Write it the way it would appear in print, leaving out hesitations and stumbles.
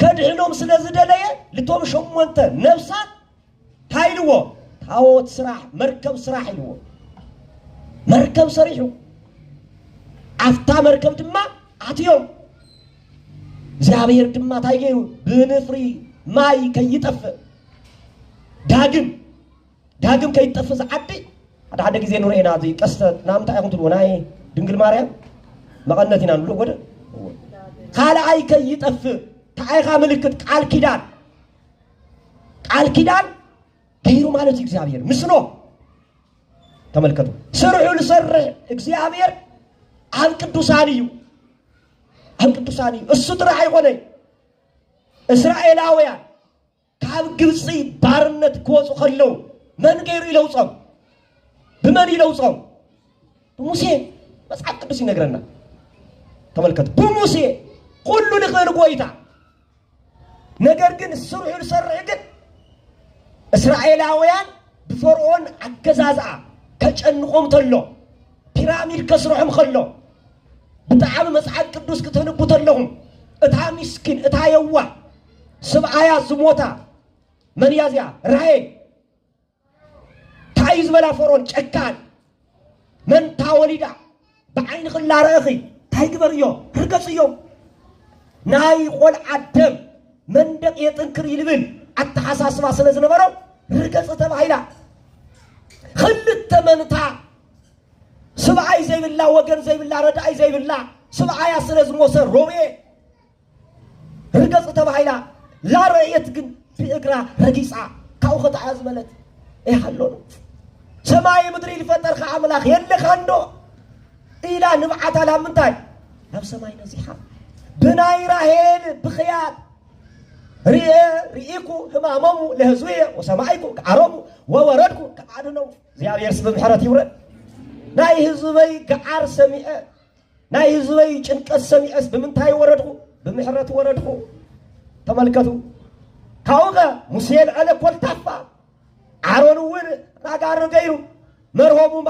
كدهنهم سنزدلية لتوم شمونت نفسات تايلوه تاوت سراح مركب سراح يلوه مركب صريحو عفتا مركب دما عطيهم زابير دما تايجيرو بنفري ماي كي يطف داغم كي يطف زعدي هذا غزي نورينا زي قصه نامتا يكون تلوناي دنگل ماريام مقنتينا نلو غد قال اي كي يطف تايخا ملكت قال كيدان غيرو مالت እግዚአብሔር ምስኖ ተመልከቱ ስርዑ ለሰርዕ እግዚአብሔር አብ ቅዱሳንዩ እሱ ጥራይ አይሆነ እስራኤላውያን ካብ ግብጽ ባርነት ኮጹ ከለው መንገሩ ይለውጸው በመን ይለውጸው ሙሴ መጽሐፍ ቅዱስ ይነግረናል ተመልከቱ በሙሴ ሁሉ ለኸር ጎይታ ነገር ግን ስርዑ ለሰርዕ ግን እስራኤላውያን በፈርዖን አገዛዛ ከጨንቆም ተሎ ፒራሚድ ከስሩም ከሎ በጣም መጽሐፍ ቅዱስ ከተነቡ ተለሁም እታ ምስኪን እታ የዋ ሰብአያ ዝሞታ መንያዝያ ራይ ታይዝ በላ ፈርዖን ጨካን من تاوليدا بعين خلا رأخي تايقبريو رقصيو ناي قول عدم من دق يتنكر يلبن التحساس ما سنة زنبرو رقصة تبعيلا خلت منتا سبعي زي بالله وقن زي بالله ردعي زي بالله سبعي سنة زنوصر رومي رقصة تبعيلا لا رأيت قن في إقرا رقيصة كاوخة عزملت ايه حلونو سماي مدري الفتر خاملاخ يلي خاندو إلى نبعت على منتاي نب سماي نزيحة بناي راهيل بخيات رئيكو همامو لهزوية وسمايكو كعرمو ووردكو كعادنو زياب يرسل بمحرات يورد ناي هزوي كعار سميئة ناي هزوي چنكس سميئة بمنتاي وردكو بمحرات وردكو تملكتو كاوغا مسيل على كل تفا عارون وين ناقارو غيرو مرهوبو